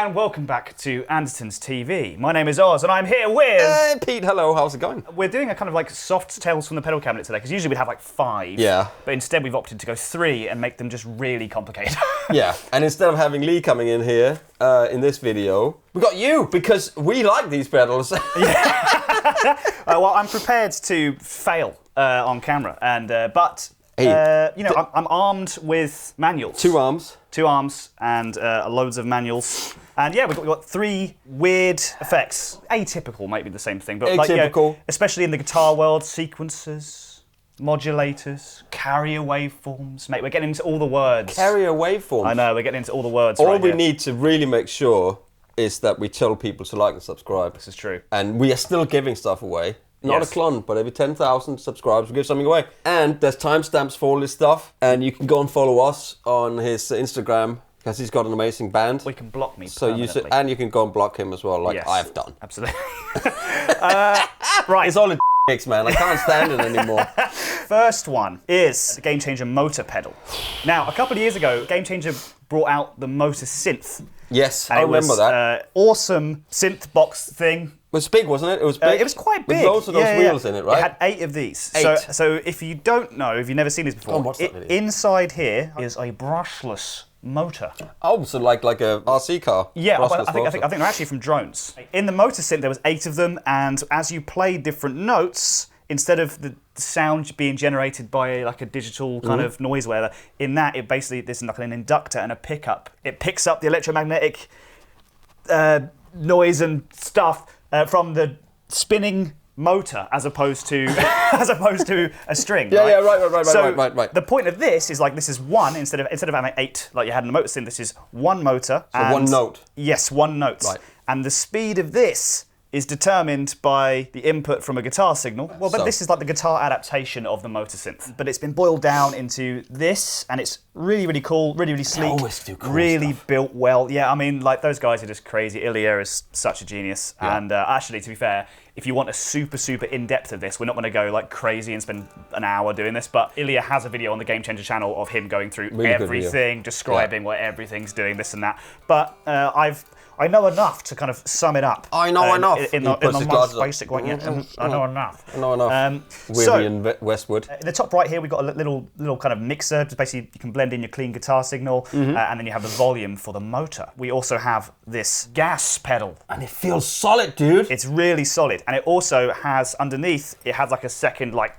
and welcome back to Andertons TV. My name is Oz and I'm here with... Pete, hello, how's it going? We're doing a kind of like soft tales from the pedal cabinet today, because usually we'd have like 5. Yeah. But instead we've opted to go 3 and make them just really complicated. Yeah, and instead of having Lee coming in here in this video, we got you, because we like these pedals. Well, I'm prepared to fail on camera, and but... you know, I'm armed with manuals. 2 arms. 2 arms and loads of manuals. And yeah, we've got 3 weird effects. Atypical might be the same thing, but atypical. Like, you know, especially in the guitar world, sequencers, modulators, carrier waveforms. Mate, we're getting into all the words. Carrier waveforms. I know, we're getting into all the words. All right we here. need to really make sure is that we tell people to like and subscribe. This is true. And we are still giving stuff away. Not Yes. a clone, but every 10,000 subscribers, we give something away. And there's timestamps for all this stuff. And you can go and follow us on his Instagram, because he's got an amazing band. We can block me So and you can go and block him as well, like Yes. I've done. Absolutely. Right. It's all in dicks, man. I can't stand it anymore. First one is the Gamechanger Motor Pedal. Now, a couple of years ago, Gamechanger brought out the Motor Synth. Yes, And I remember that. Awesome synth box thing. It was big, wasn't it? It was big. It was quite big. With loads of those wheels in it, right? It had 8 of these. 8. So if you don't know, if you've never seen this before, what's that video? inside here is a brushless motor. Oh, so like a RC car. Yeah, brushless I think they're actually from drones. In the motor synth, there was 8 of them, and as you play different notes, instead of the sound being generated by like a digital kind of noise whatever, in that it basically there's like an inductor and a pickup. It picks up the electromagnetic noise and stuff from the spinning motor as opposed to a string. Yeah, right? yeah, right. The point of this is like this is one instead of having 8 like you had in the motor synth. This is 1 motor. So 1 note. Yes, 1 note. Right. And the speed of this is determined by the input from a guitar signal. Well, but this is like the guitar adaptation of the motor synth. But it's been boiled down into this, and it's really, really cool, really, really sleek. always do cool really stuff. built well. Yeah, I mean, like those guys are just crazy. Ilya is such a genius. Yeah. And actually, to be fair, if you want a super, super in-depth of this, we're not going to go like crazy and spend an hour doing this, but Ilya has a video on the Gamechanger channel of him going through Really good everything, describing what everything's doing, this and that. But I know enough to kind of sum it up. I know enough. In the most basic one, yeah. I know enough. I know enough. So, Weary and Westwood. in the top right here, we've got a little kind of mixer. Just basically, you can blend in your clean guitar signal, and then you have the volume for the motor. We also have this gas pedal. And it feels solid, dude. It's really solid, and it also has underneath. It has like a second like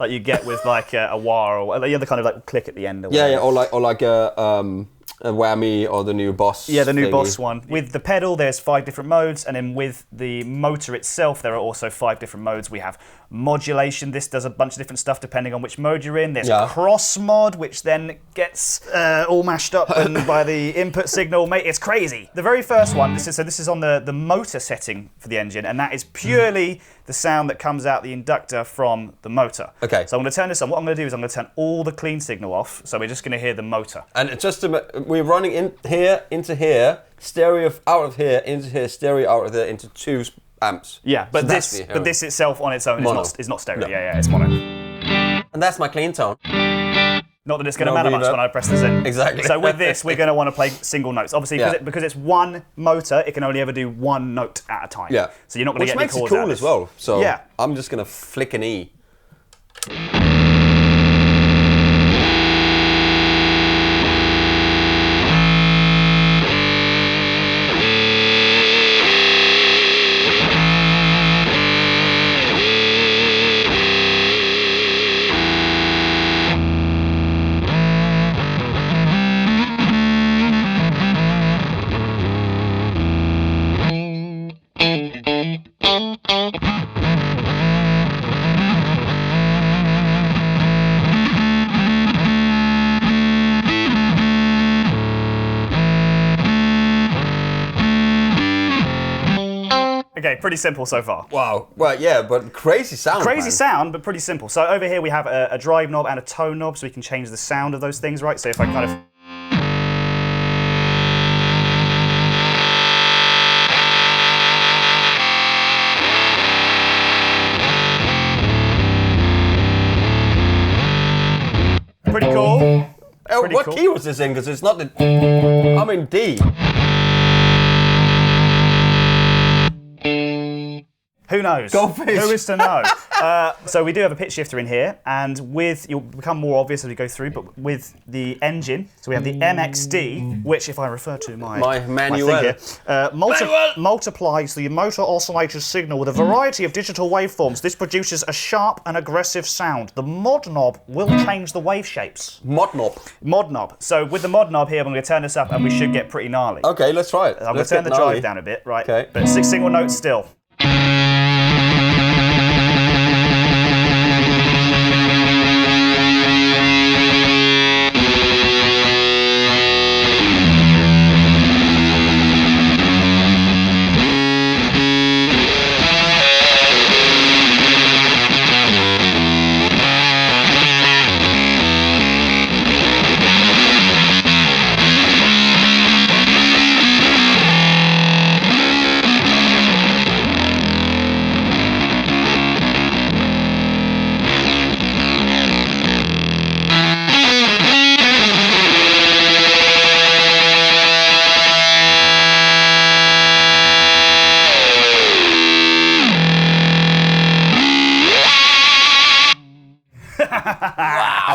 you get with like a wah or the other kind of like click at the end. Or Yeah, or like a whammy or the new Boss. Yeah, the new thingy. Boss one. With the pedal, there's 5 different modes, and then with the motor itself, there are also 5 different modes. We have modulation. This does a bunch of different stuff depending on which mode you're in. There's cross mod, which then gets all mashed up and by the input signal. Mate, it's crazy. The very first one, this is on the motor setting for the engine, and that is purely the sound that comes out the inductor from the motor. Okay. So I'm going to turn this on. What I'm going to do is I'm going to turn all the clean signal off, so we're just going to hear the motor. And it's just we're running in here into here, stereo out of here into here, stereo out of there into 2 amps. Yeah, but So this itself on its own is not stereo. No. Yeah, it's mono. And that's my clean tone. Not that it's going to No matter much reverb. when I press this in. Exactly. So with this, we're going to want to play single notes. Obviously, because it's 1 motor, it can only ever do 1 note at a time. Yeah. So you're not going to get any Which makes it chords out cool of as this. well. So Yeah. I'm just going to flick an E. Okay, pretty simple so far. Wow. Well, yeah, but crazy sound. Crazy man. sound, but pretty simple. So over here we have a drive knob and a tone knob, so we can change the sound of those things, right? So if I kind of... Pretty cool. What key was this in? Because it's not the... I'm in D. Who knows? Goldfish. Who is to know? So we do have a pitch shifter in here, and you'll become more obvious as we go through, but with the engine, so we have the MXD, which if I refer to my manual thing here, multiplies the motor oscillator's signal with a variety of digital waveforms. This produces a sharp and aggressive sound. The mod knob will change the wave shapes. Mod knob. Mod knob. So with the mod knob here, I'm going to turn this up, and we should get pretty gnarly. Okay, let's try it. I'm going to turn the drive down a bit, right? Okay. But single notes still.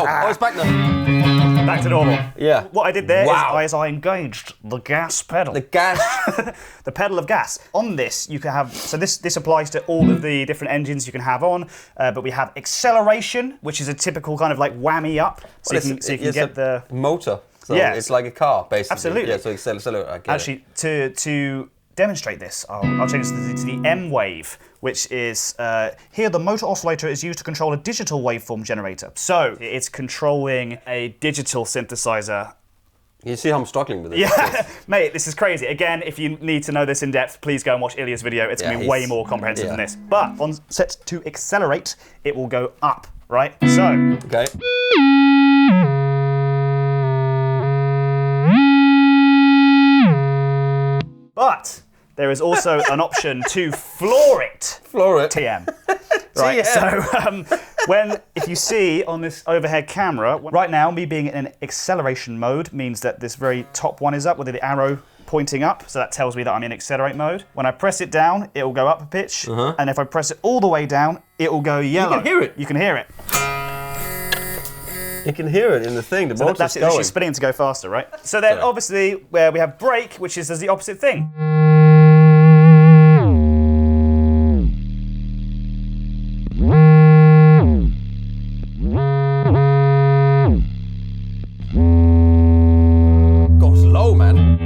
Wow! Oh, it's back now. Back to normal. Yeah. What I did there is I engaged the gas pedal. The gas. The pedal of gas. On this, you can have, so this applies to all of the different engines you can have on, but we have acceleration, which is a typical kind of like whammy up, so you can get the motor. So yeah, it's like a car, basically. Absolutely. Yeah, so accelerate. Actually, to demonstrate this, I'll change this to the M wave, which is here the motor oscillator is used to control a digital waveform generator. So it's controlling a digital synthesizer. You see how I'm struggling with this? Yeah, mate, this is crazy. Again, if you need to know this in depth, please go and watch Ilya's video. It's going to be way more comprehensive than this. But on set to accelerate, it will go up, right? So. Okay. But there is also an option to floor it. Floor it. TM. Right. TM. So if you see on this overhead camera, right now me being in acceleration mode means that this very top one is up with the arrow pointing up. So that tells me that I'm in accelerate mode. When I press it down, it will go up a pitch. And if I press it all the way down, it will go yellow. You can hear it. You can hear it. You can hear it in the thing. The motor's that's it. going. She's spinning to go faster, right? So then, obviously, where we have brake, which does the opposite thing. Goes low, man.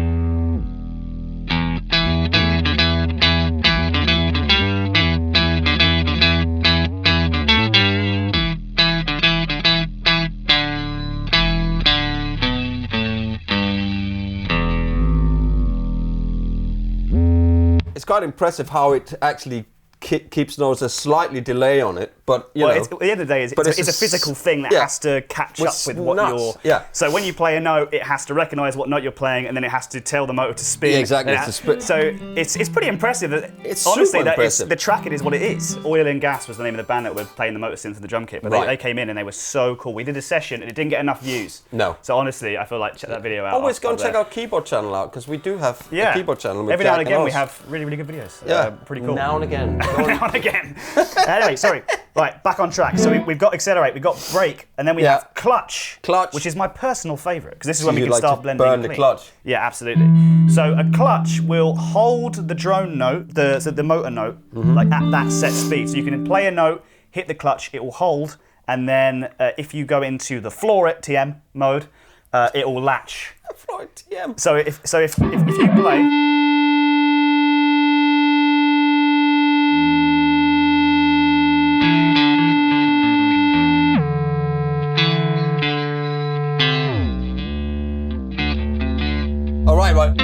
It's quite impressive how it actually keeps notes a slightly delay on it, but you know. At the end of the day, it's a physical thing that has to catch up with what you're. Yeah. So when you play a note, it has to recognise what note you're playing, and then it has to tell the motor to spin. Yeah, exactly. So it's pretty impressive. It's honestly super impressive. The track it is what it is. Oil and Gas was the name of the band that were playing the motor synth and the drum kit, but they came in and they were so cool. We did a session and it didn't get enough views. No. So honestly, I feel like check that video out. Always go and check our keyboard channel out, because we do have a keyboard channel. With every now and Jack again and we have really, really good videos. Yeah. Pretty cool. Now and again. Now and again. Anyway, sorry. Right, back on track. So we've got accelerate, we've got brake, and then we have clutch. Clutch. Which is my personal favourite, because this is when we can like start to blending burn clean. the clutch. Yeah, absolutely. So a clutch will hold the drone note, the motor note, like at that set speed. So you can play a note, hit the clutch, it will hold, and then if you go into the floor it TM mode, it will latch. Floor it TM. So if you play. Right.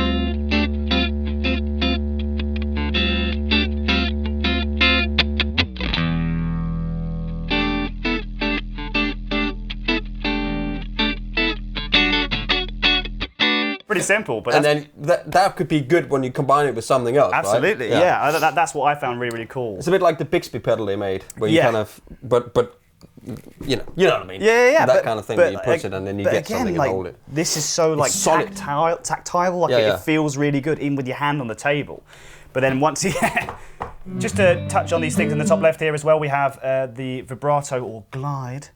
Pretty simple, but and then that could be good when you combine it with something else. Absolutely, right? yeah. That's what I found really, really cool. It's a bit like the Bixby pedal they made, where you kind of, but you know what I mean. Yeah. That kind of thing where you push it and then you get something and hold it. This is so like solid. tactile. Like it feels really good, even with your hand on the table. But then once Just to touch on these things in the top left here as well, we have the vibrato or glide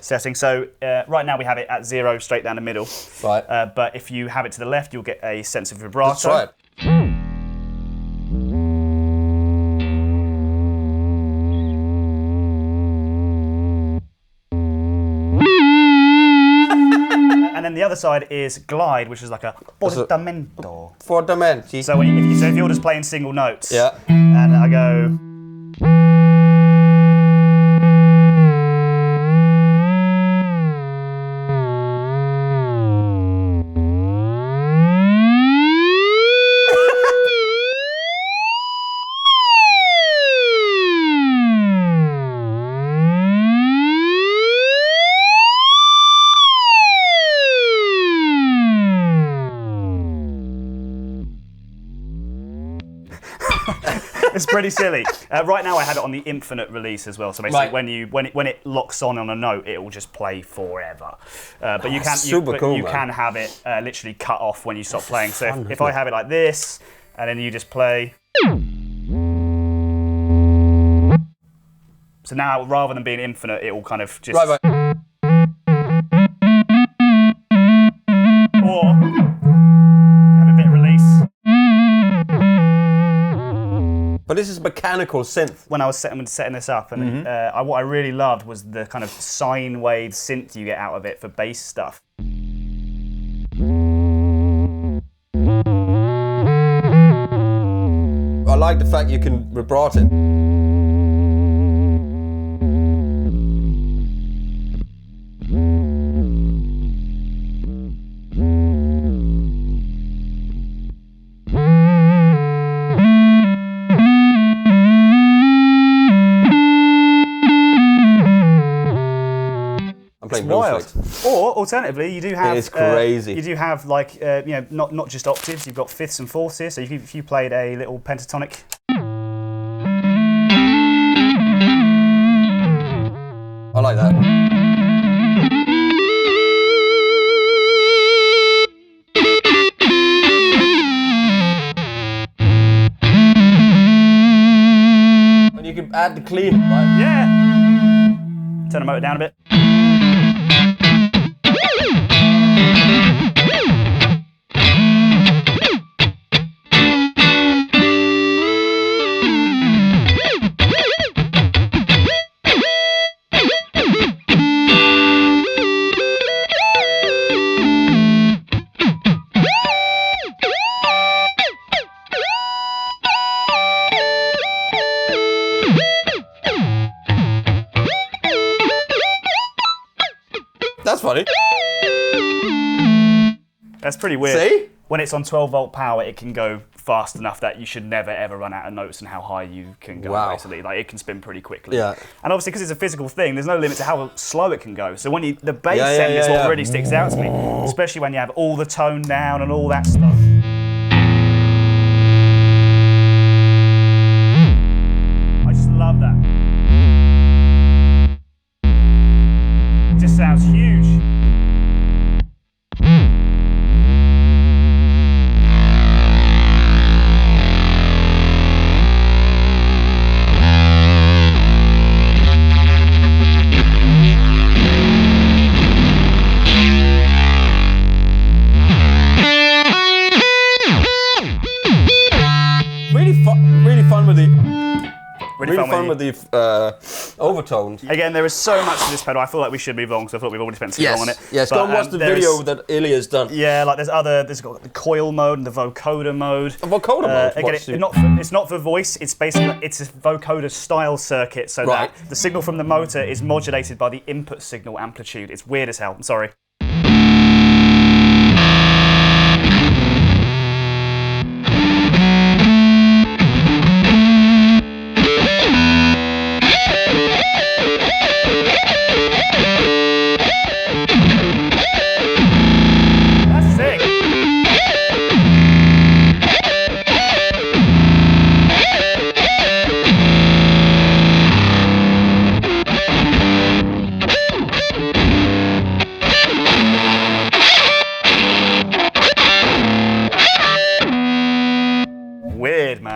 setting. So right now we have it at 0 straight down the middle. Right. But if you have it to the left, you'll get a sense of vibrato. Let's try it. And then the other side is glide, which is like a portamento. Portamento. So if you're just playing single notes, yeah, and I go. It's pretty silly. Right now I have it on the infinite release as well. So basically, when it locks on a note, it will just play forever. But you can have it literally cut off when you stop playing. So if I have it like this, and then you just play. So now, rather than being infinite, it will kind of just. Right. Or have a bit of release. But this is mechanical synth. When I was setting this up, and what I really loved was the kind of sine wave synth you get out of it for bass stuff. I like the fact you can vibrate it. Wild. Or alternatively, you do have. It's crazy. You do have like not just octaves. You've got fifths and fourths here. So if you played a little pentatonic. I like that. And you can add the clean, right? Yeah. Turn the motor down a bit. That's funny. That's pretty weird. See? When it's on 12-volt power, it can go fast enough that you should never ever run out of notes and how high you can go. Wow. Basically, like it can spin pretty quickly. Yeah. And obviously, because it's a physical thing, there's no limit to how slow it can go. So when the bass end is what really sticks out to me, especially when you have all the tone down and all that stuff. I just love that. It just sounds huge. Really fun with the overtones. Again, there is so much to this pedal. I feel like we should move on because I thought we've already spent too long on it. Yes, go and watch the video that Ilya's done. Yeah, like there's got the coil mode and the vocoder mode. The vocoder mode? Again, it's not for voice. It's basically it's a vocoder style circuit, so that the signal from the motor is modulated by the input signal amplitude. It's weird as hell. I'm sorry.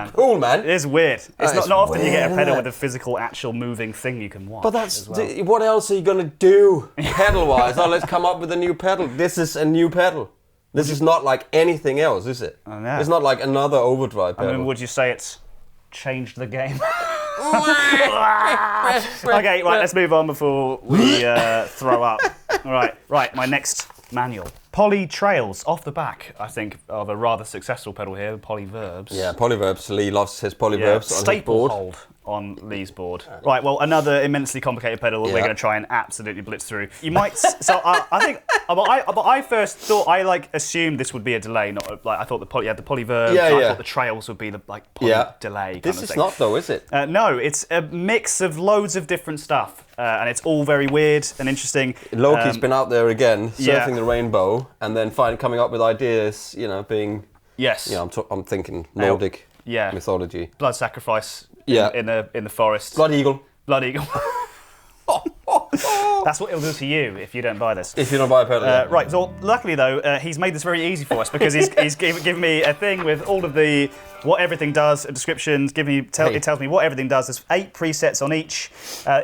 man. Cool, man. It is weird. It's not often you get a weird, pedal isn't it? with a physical, actual moving thing you can watch. But that's as well. what else are you gonna do pedal-wise? Oh, let's come up with a new pedal. This is a new pedal. This is not like anything else, is it? I know. It's not like another overdrive pedal. I mean, would you say it's changed the game? Okay, right, let's move on before we throw up. Right, my next manual. Poly Trails, off the back, I think, of a rather successful pedal here, Polyverbs. Yeah, Polyverbs. Lee loves his Polyverbs on his staple board. hold on Lee's board. Right, well, another immensely complicated pedal that we're going to try and absolutely blitz through. You might, so I think, but I first thought, assumed this would be a delay, not like, I thought you had the Polyverbs, I thought the Trails would be the poly delay kind This of is thing. not though, is it? No, it's a mix of loads of different stuff, and it's all very weird and interesting. Loki's been out there again, surfing the rainbow, and then coming up with ideas, being... Yes. I'm thinking Nordic mythology. Blood sacrifice in the forest. Blood eagle. Blood eagle. That's what it'll do to you if you don't buy this. If you don't buy a pedal. Right, so luckily though, he's made this very easy for us because he's given me a thing with all of the what everything does, descriptions, it tells me what everything does. There's 8 presets on each.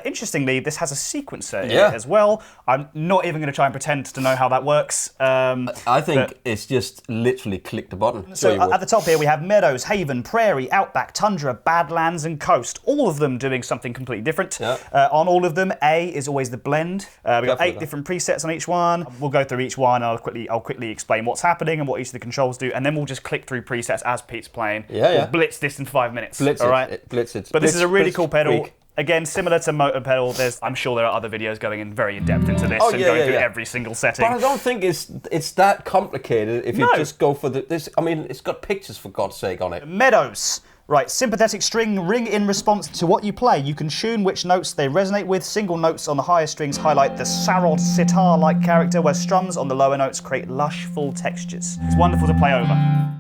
Interestingly, this has a sequencer in it as well. I'm not even going to try and pretend to know how that works. I think it's just literally click the button. So at the top here we have Meadows, Haven, Prairie, Outback, Tundra, Badlands and Coast. All of them doing something completely different. Yeah. On all of them, A is always the blend. We've got 8 different presets on each one. We'll go through each one and I'll quickly explain what's happening and what each of the controls do, and then we'll just click through presets as Pete's playing. We'll blitz this in 5 minutes. Blitz all right? it. Blitz it. But this is a really cool pedal. Tweak. Again, similar to Motor Pedal, I'm sure there are other videos going in very in-depth into this and going through every single setting. But I don't think it's that complicated if you just go for this. I mean, it's got pictures, for God's sake, on it. Meadows. Right, sympathetic string, ring in response to what you play. You can tune which notes they resonate with. Single notes on the higher strings highlight the sarod sitar-like character, where strums on the lower notes create lush, full textures. It's wonderful to play over.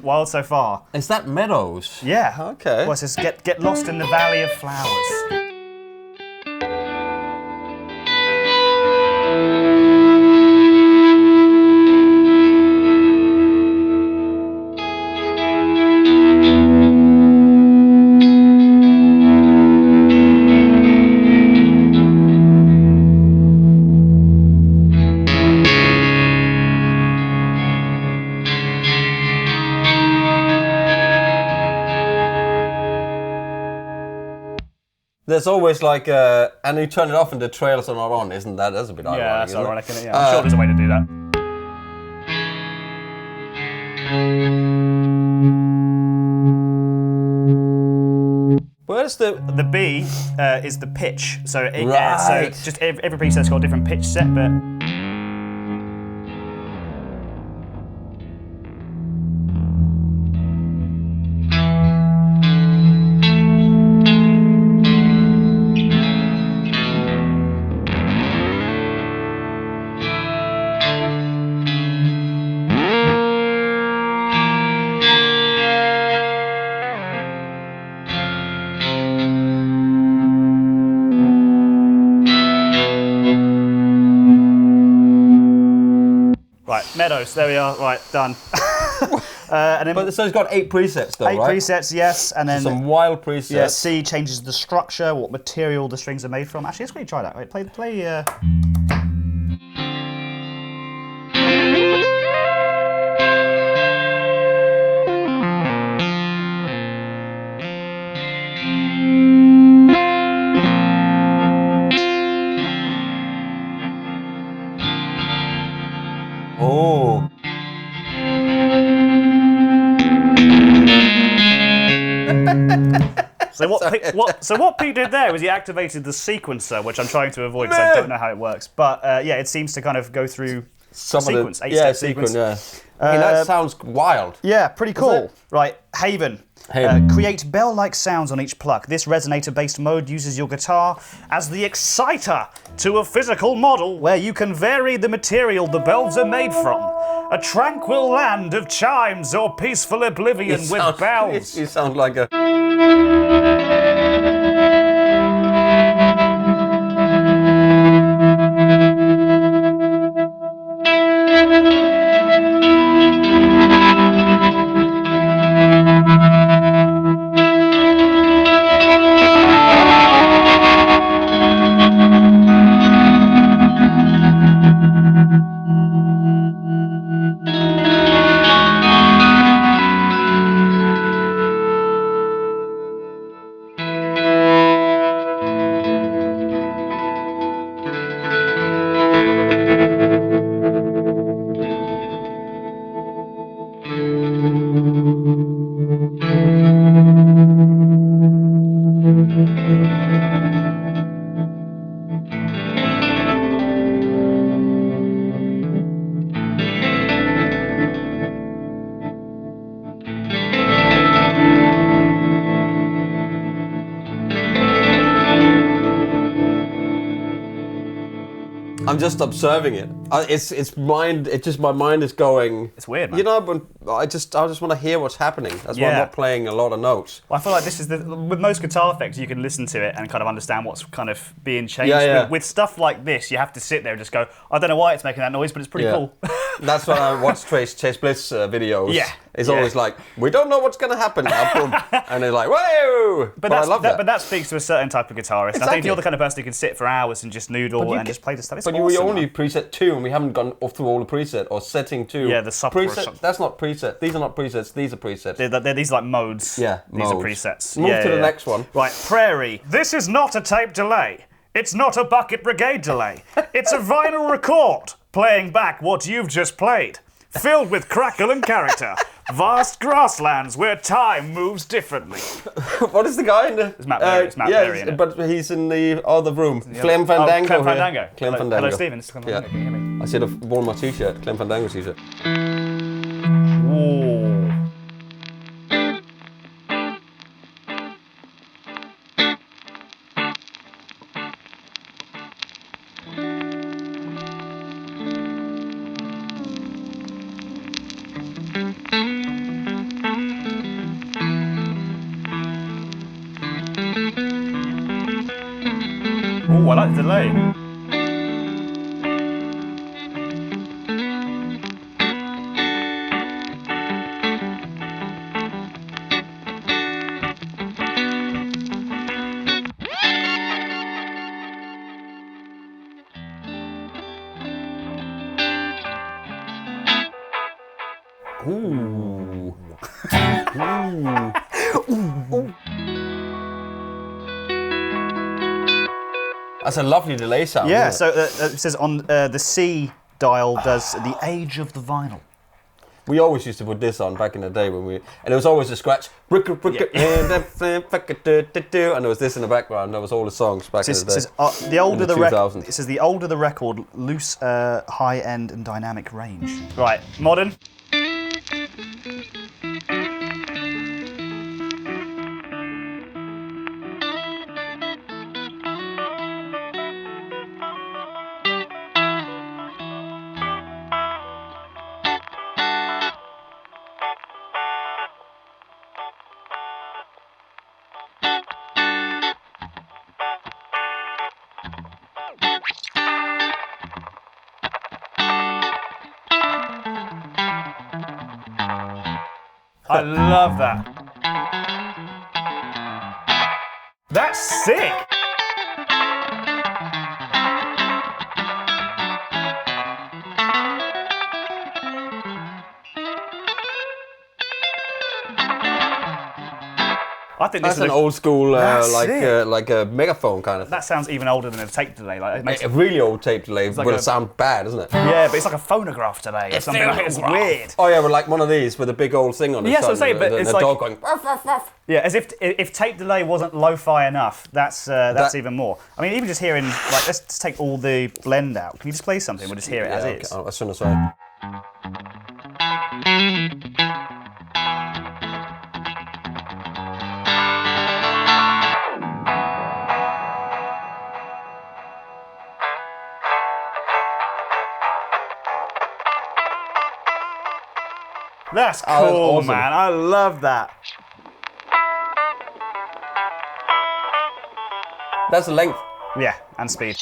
Wild so far. Is that Meadows? Yeah. Okay. Well, it says get lost in the valley of flowers. There's always like, and you turn it off and the trails are not on, isn't that? That's a bit ironic. Yeah, that's isn't ironic, isn't it? Yeah. I'm sure there's a way to do that. Where's the B is the pitch. So Right. so just every preset's got a different pitch set, but. Meadows, there we are, right, done. And then, but so it's got 8 presets though, 8 right? presets, yes, and then some wild presets. Yeah, C changes the structure, what material the strings are made from. Actually, let's quickly try that. Right, play. what Pete did there was he activated the sequencer, which I'm trying to avoid because I don't know how it works. But it seems to kind of go through sequence, 8-step sequence. That sounds wild. Yeah, pretty cool. Right, Haven. Create bell-like sounds on each pluck. This resonator-based mode uses your guitar as the exciter to a physical model where you can vary the material the bells are made from. A tranquil land of chimes or peaceful oblivion with bells. You sound like a... I'm just observing it. It's mind. It's just my mind is going. It's weird, man. You know, but I just want to hear what's happening. That's why I'm not playing a lot of notes. Well, I feel like this is with most guitar effects, you can listen to it and kind of understand what's kind of being changed. With stuff like this, you have to sit there and just go, I don't know why it's making that noise, but it's pretty cool. That's when I watch Chase Bliss videos. Yeah. It's always like, we don't know what's going to happen. And they're like, whoa! But I love that. But that speaks to a certain type of guitarist. Exactly. I think if you're the kind of person who can sit for hours and just noodle and just play the stuff, it's awesome. But we only preset 2 and we haven't gone off through all the preset or setting 2. Yeah, the sub preset. That's not preset. These are not presets. These are presets. These are like modes. Yeah, these are presets. Move to the next one. Right, Prairie. This is not a tape delay. It's not a Bucket Brigade delay. It's a vinyl record playing back what you've just played. Filled with crackle and character. Vast grasslands where time moves differently. What is the guy in the... It's Matt Berry. It's Matt Berry in it. But he's in the other room. Clem Fandango. Clem Fandango. Clem Fandango. Hello, Stephen. It's Clem Fandango. Can you hear me? I should have worn my t-shirt. Clem Fandango t-shirt. Ooh. Ooh, I like the delay. Ooh. Ooh. That's a lovely delay sound. Yeah, so it says on the C dial does the age of the vinyl. We always used to put this on back in the day and it was always a scratch. And there was this in the background. That was all the songs back in the day. It says the older the record. It says the older the record, loose, high end, and dynamic range. Right, modern. I love that. That's sick. I think that's this is an old school, That's like a megaphone kind of thing. That sounds even older than a tape delay. Like, it makes A really old tape delay like will sound bad, isn't it? Yeah, but it's like a phonograph delay or something like It's weird. Oh yeah, but like one of these with a big old thing on it. Yes, I'm saying, but it's a like dog going. Ruff, ruff, ruff. Yeah, as if tape delay wasn't lo-fi enough, that's even more. I mean, even just hearing like let's just take all the blend out. Can you just play something? We'll just hear it as is. Oh, as soon as I. That's cool, awesome. man. I love that. That's the length. Yeah, and speed.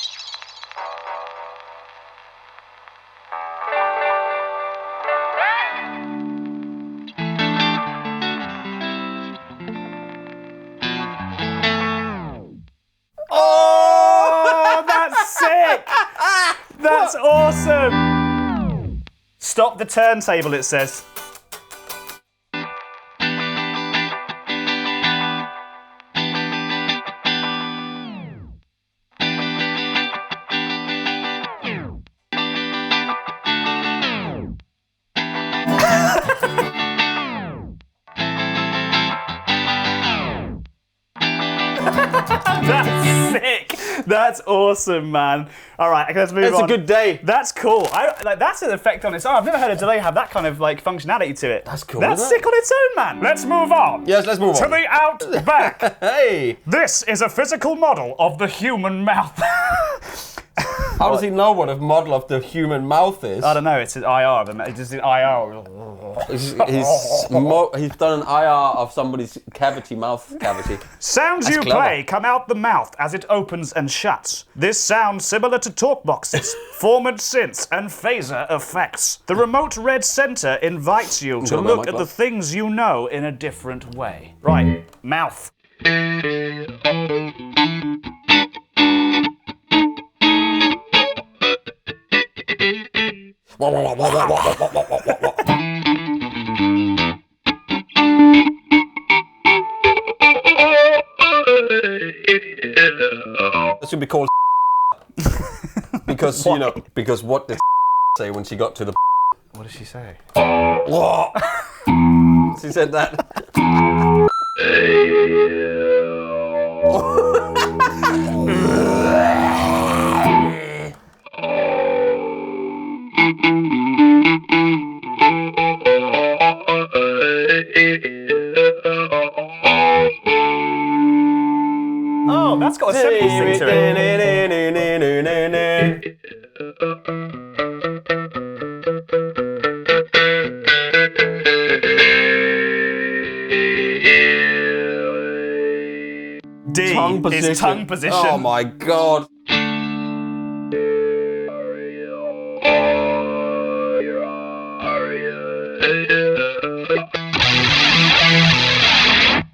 Oh, that's sick! That's awesome! Stop the turntable, it says. That's sick. That's awesome, man. All right, let's move on. It's a good day. That's cool. That's an effect on its own. I've never heard a delay have that kind of like functionality to it. That's cool. That's isn't sick on its own, man. Let's move on. Yes, let's move on. To the Outback. Hey. This is a physical model of the human mouth. How does he know what a model of the human mouth is? I don't know. It's an IR. It's just an IR. He's done an IR of somebody's mouth cavity. Sounds That's you clever. play come out the mouth as it opens and shuts. This sounds similar to talk boxes, forward synths, and phaser effects. The remote red center invites you to look at the things you know in a different way. Right, mouth. That should be called because because what did say when she got to the What did she say? She said that. Oh, that's got a 70s thing to it. D is tongue position. Oh my god.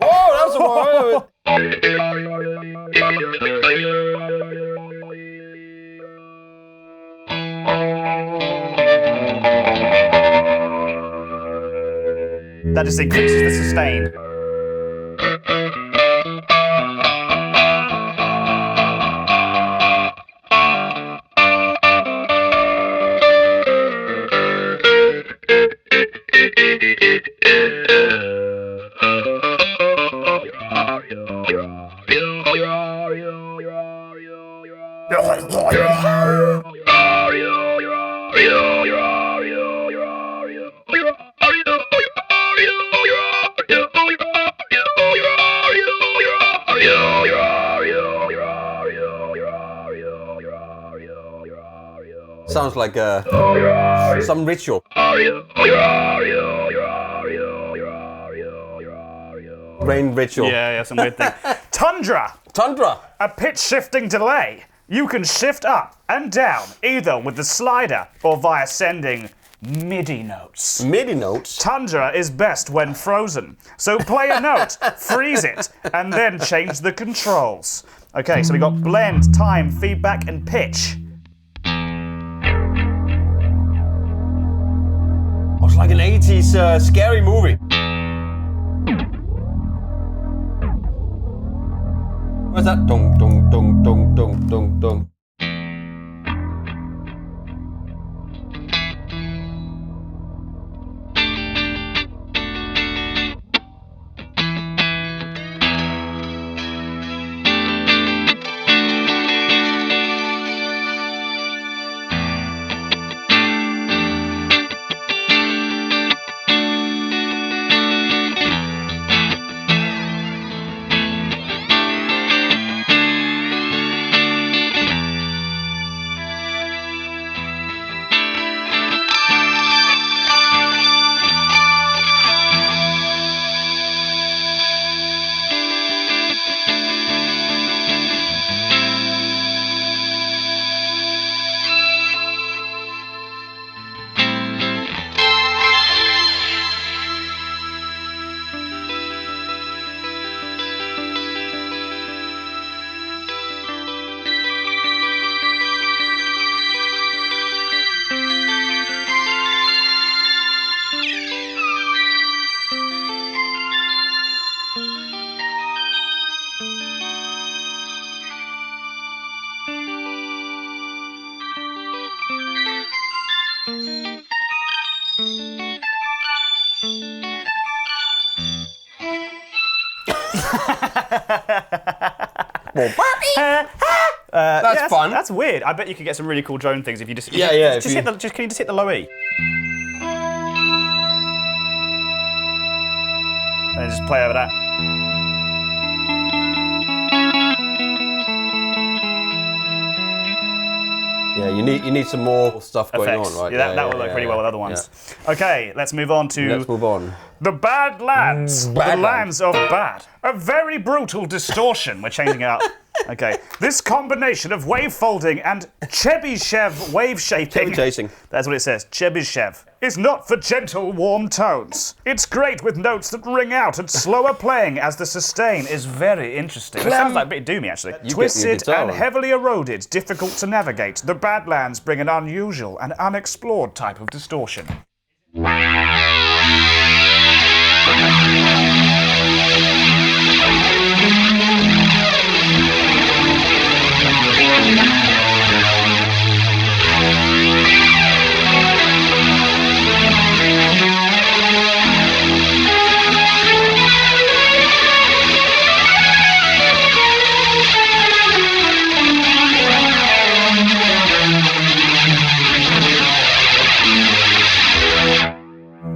Oh, that was a That just increases the sustain. Sounds like some ritual. Rain ritual. Yeah, some weird thing. Tundra. Tundra. A pitch shifting delay. You can shift up and down either with the slider or via sending MIDI notes. MIDI notes? Tundra is best when frozen. So play a note, freeze it, and then change the controls. Okay, so we got blend, time, feedback, and pitch. It's like an 80s scary movie. What's that? Dong, dong, dong, dong, dong, dong, dong. That's fun. That's weird. I bet you could get some really cool drone things if you just can you just hit the low E. And just play over that. Yeah, you need some more stuff going Effects. on, right? Yeah, that will work pretty well with other ones. Yeah. Okay, let's move on to the Badlands. The lands of bad. A very brutal distortion. We're changing it up. Okay. This combination of wave folding and Chebyshev wave shaping. Chasing. That's what it says. Chebyshev. Is not for gentle, warm tones. It's great with notes that ring out and slower playing as the sustain is very interesting. It sounds like a bit doomy, actually. Twisted and heavily eroded, difficult to navigate. The Badlands bring an unusual and unexplored type of distortion.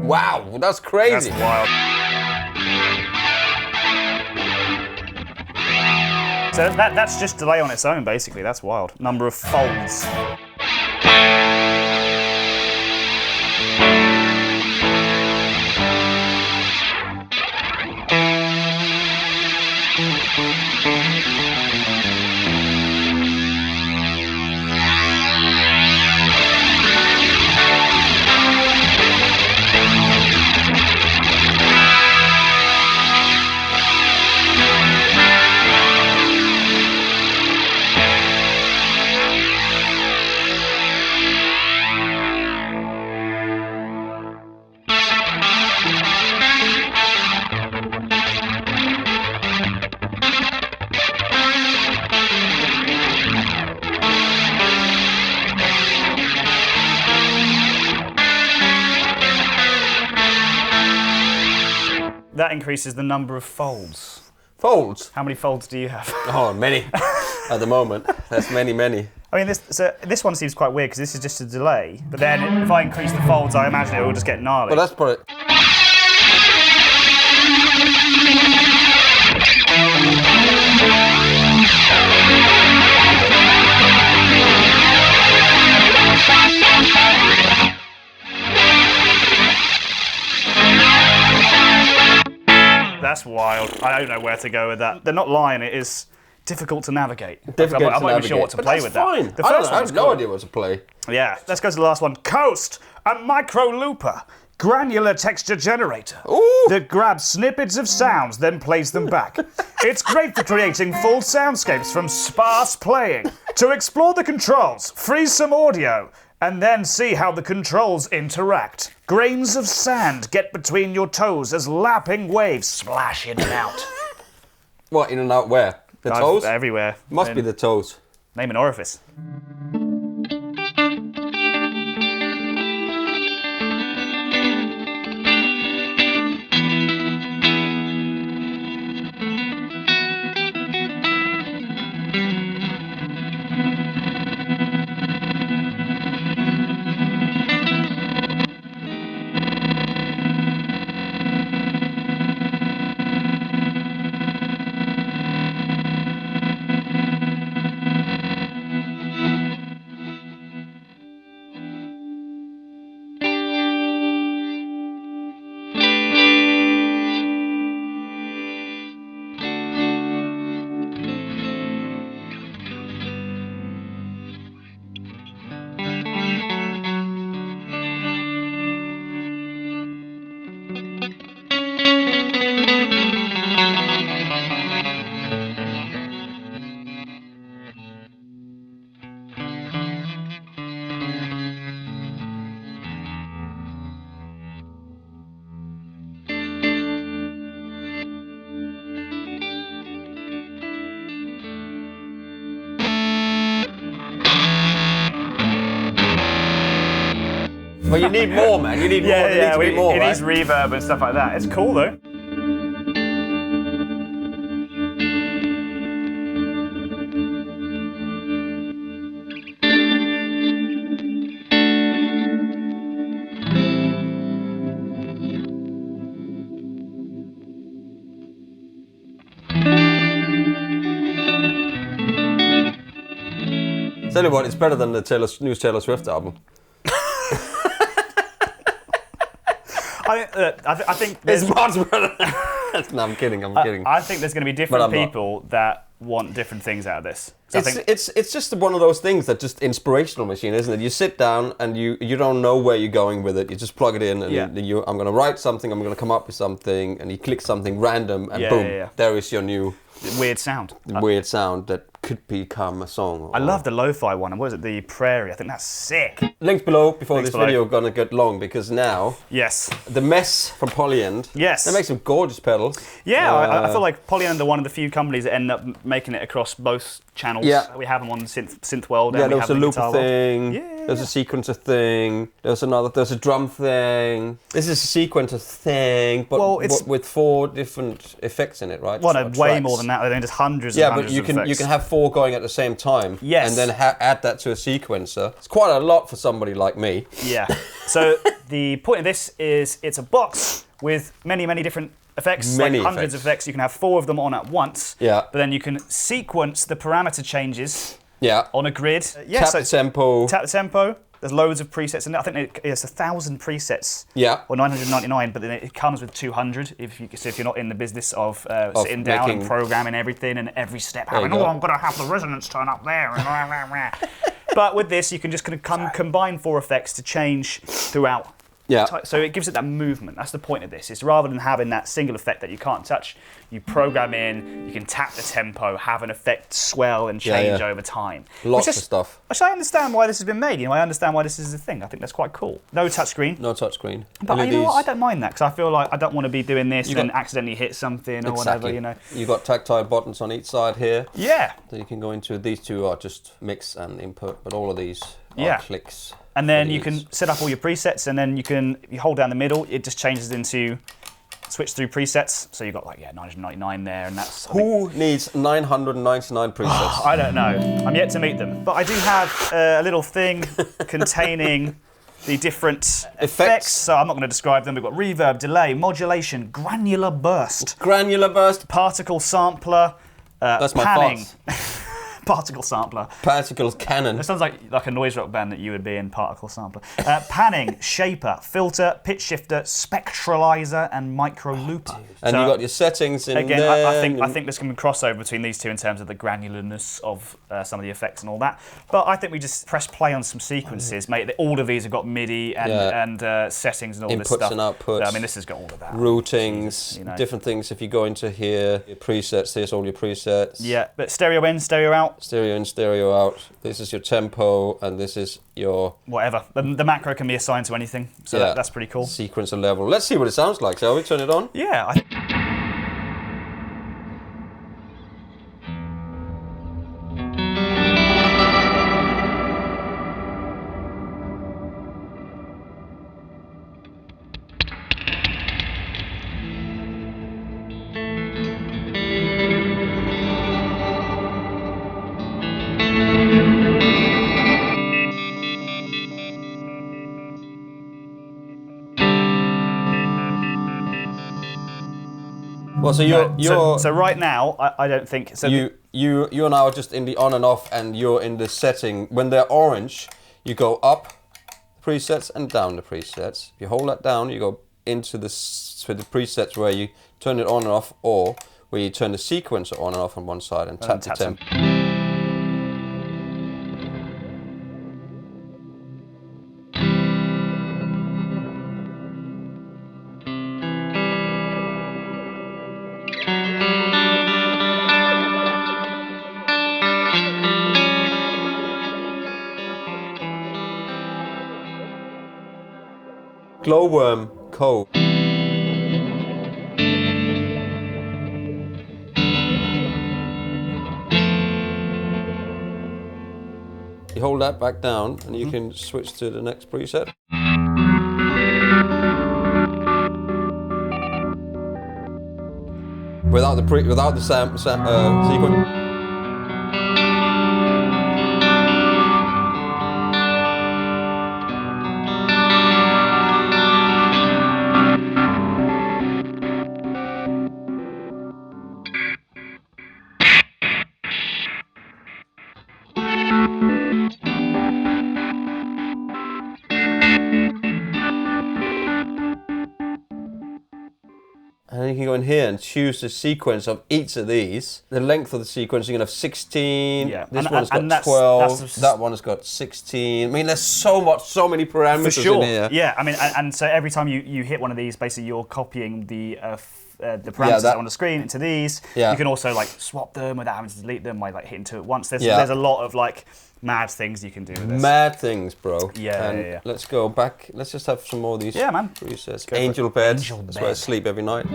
Wow, that's crazy. That's wild. So that's just delay on its own, basically. That's wild. Number of folds. That increases the number of folds. Folds? How many folds do you have? Oh, many. At the moment. That's many. I mean, this one seems quite weird because this is just a delay. But then if I increase the folds, I imagine it will just get gnarly. Well, that's probably... That's wild. I don't know where to go with that. They're not lying. It is difficult to navigate. I'm not even sure what to play with fine. that. The first I have no idea what to play. Yeah, let's go to the last one. Coast, a micro looper. Granular texture generator that grabs snippets of sounds, then plays them back. It's great for creating full soundscapes from sparse playing. To explore the controls, freeze some audio, and then see how the controls interact. Grains of sand get between your toes as lapping waves splash in and out. What, in and out where? The toes? Everywhere. Must be the toes. Name an orifice. But you need more, man. You need more. Yeah, It needs reverb and stuff like that. It's cool though. Tell you what, it's better than the new Taylor Swift album. I think It's much better. No, I'm kidding. I think there's going to be different people that want different things out of this. So It's just one of those things that just inspirational machine, isn't it? You sit down and you don't know where you're going with it. You just plug it in and I'm going to write something. I'm going to come up with something, and you click something random, and boom, there is your new weird sound. Weird sound that could become a song. I love the lo-fi one. And what was it? The Prairie. I think that's sick. Links below before this video are gonna get long, because now the Mess from Polyend. Yes. They make some gorgeous pedals. Yeah, I feel like Polyend are one of the few companies that end up making it across both channels. Yeah. We have them on Synth World. Yeah, and there was a looper thing. Yeah. There's a sequencer thing. There's a drum thing. This is a sequencer thing, but with 4 different effects in it, right? Well, no, way more than that. There's just hundreds. Yeah, and hundreds but you can have 4 going at the same time. Yes. And then add that to a sequencer. It's quite a lot for somebody like me. Yeah. So the point of this is it's a box with many different effects, hundreds of effects. You can have 4 of them on at once. Yeah. But then you can sequence the parameter changes. Yeah. On a grid. Tap the tempo. Tap the tempo. There's loads of presets in it. I think it's 1,000 presets. Yeah. Or 999, but then it comes with 200 if you're not in the business of sitting down and programming everything and every step having, I'm going to have the resonance turn up there. But with this, you can just kind of combine 4 effects to change throughout. Yeah. So it gives it that movement. That's the point of this. It's rather than having that single effect that you can't touch, you program in, you can tap the tempo, have an effect swell and change over time. Lots of stuff. Which I understand why this has been made. I understand why this is a thing. I think that's quite cool. No touchscreen. No touchscreen. But you know what? I don't mind that, because I feel like I don't want to be doing this and accidentally hit something or whatever, You've got tactile buttons on each side here. Yeah. So you can go into, these 2 are just mix and input, but all of these are clicks. And then you can set up all your presets, and then you hold down the middle, it just changes into switch through presets. So you've got 999 there, and that's... Who needs 999 presets? I don't know. I'm yet to meet them. But I do have a little thing containing the different effects. So I'm not going to describe them. We've got reverb, delay, modulation, granular burst. Granular burst. Particle sampler, that's my panning. farts. Particle sampler. Particle cannon. It sounds like a noise rock band that you would be in. Particle sampler. Panning, shaper, filter, pitch shifter, spectralizer, and micro looper. And you got your settings in again, there. I think there's going to be crossover between these 2 in terms of the granularness of some of the effects and all that. But I think we just press play on some sequences, mate. All of these have got MIDI and settings and all this stuff. Inputs and outputs. I mean, this has got all of that. Routings, different things. If you go into here, your presets, here's all your presets. Yeah, but stereo in, stereo out. Stereo in, stereo out. This is your tempo, and this is your... Whatever. The macro can be assigned to anything, so that's pretty cool. Sequencer level. Let's see what it sounds like, shall we? Turn it on? Yeah. Well, so so right now, I don't think so. You and I are just in the on and off, and you're in the setting. When they're orange, you go up the presets and down the presets. If you hold that down, you go into the presets where you turn it on and off, or where you turn the sequencer on and off on one side and tap the temp. Glowworm Co. You hold that back down and you can switch to the next preset. Without the sequence. And then you can go in here and choose the sequence of each of these. The length of the sequence, you can have 16. Yeah. This one's got 12. That one has got 16. I mean, there's so many parameters in here. Yeah, I mean, and so every time you hit one of these, basically you're copying the parameters on the screen into these. Yeah. You can also like swap them without having to delete them by like hitting two at once. There's a lot of like mad things you can do with this. Mad things, bro. Yeah. Let's go back. Let's just have some more of these. Yeah, man. Presets. Angel bed. That's where I sleep every night.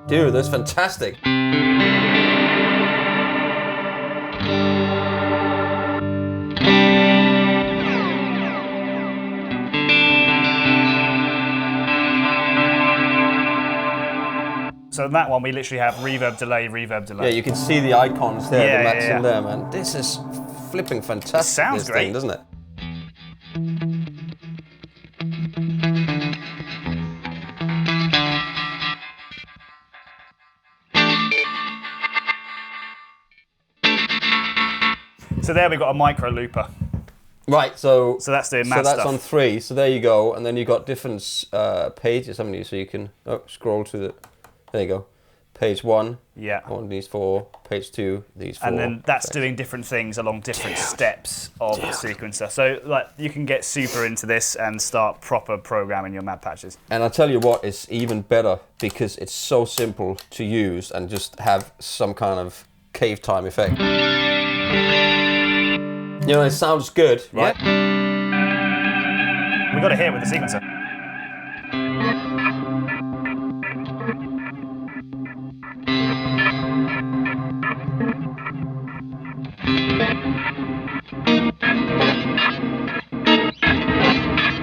Dude, that's fantastic. So that one, we literally have reverb, delay, reverb, delay. Yeah, you can see the icons there, the mats in there, man. This is flipping fantastic. It sounds great, doesn't it? So there we've got a micro looper. Right, so that's doing mad stuff. So that's on 3. So there you go, and then you've got different pages, haven't you? So you can scroll to the. There you go. Page 1. Yeah. On these 4. Page 2. These 4. And then that's doing different things along different steps of the sequencer. So like you can get super into this and start proper programming your mad patches. And I'll tell you what, it's even better because it's so simple to use and just have some kind of cave time effect. You know, it sounds good, right? Yeah. We got to hear it with the sequencer.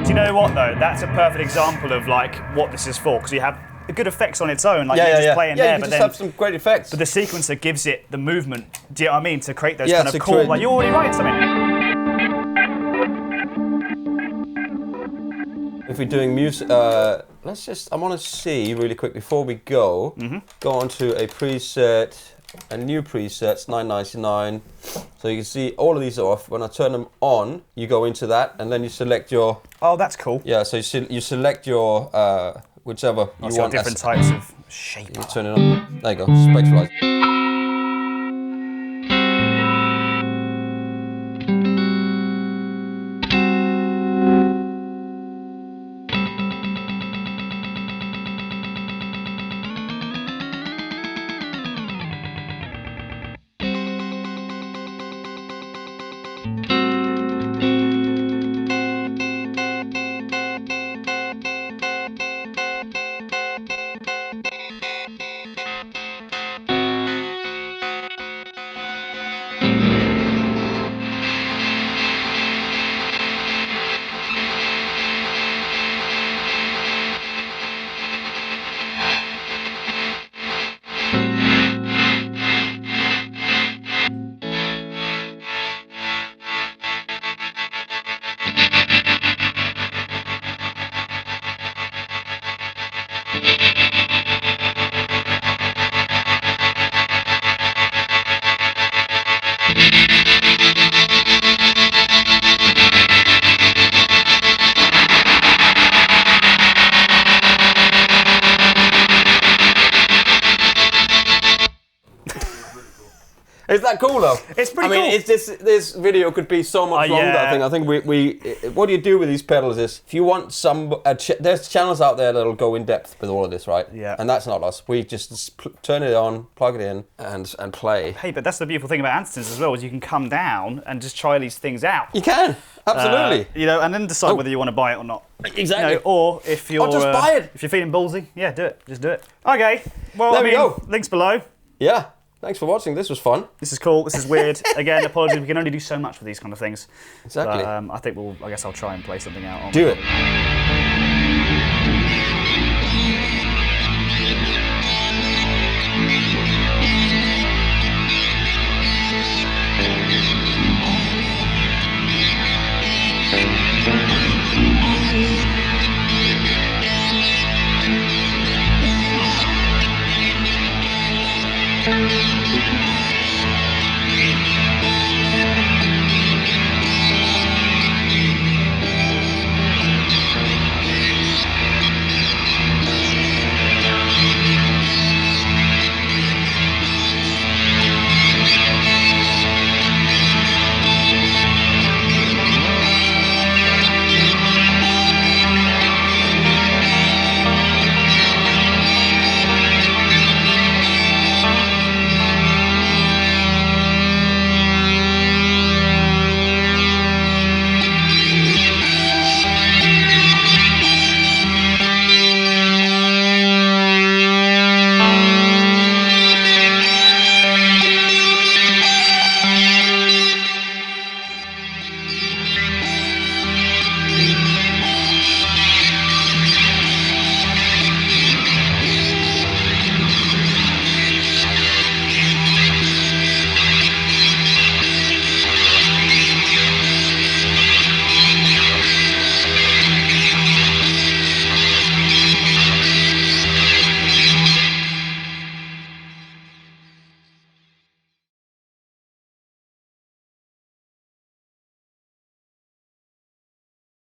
Do you know what though? That's a perfect example of like what this is for, because you have good effects on its own, like you're just playing there, but then have some great effects. But the sequencer gives it the movement. Do you know what I mean? To create those kind of cool, like you're already writing something. If we're doing music, I want to see really quick before we go. Go on to a preset, a new preset, $9.99. So you can see all of these are off. When I turn them on, you go into that, and then you select your. Oh, that's cool. Yeah, so you select your. Whichever you want. Different types of shape. You turn it on. There you go. Spectralize. Is that cool though? It's pretty cool. I mean, this video could be so much longer. Yeah. I think we what you do with these pedals is if you want there's channels out there that'll go in depth with all of this, right? Yeah. And that's not us. We just turn it on, plug it in, and play. Hey, but that's the beautiful thing about Andertons as well, is you can come down and just try these things out. You can absolutely. You know, and then decide whether you want to buy it or not. Exactly. You know, or if you're just buy it. If you're feeling ballsy, yeah, do it. Just do it. Okay. Well, There we go. Links below. Yeah. Thanks for watching. This was fun. This is cool. This is weird. Again, apologies. We can only do so much with these kind of things. Exactly. But, I guess I'll try and play something out. Do it.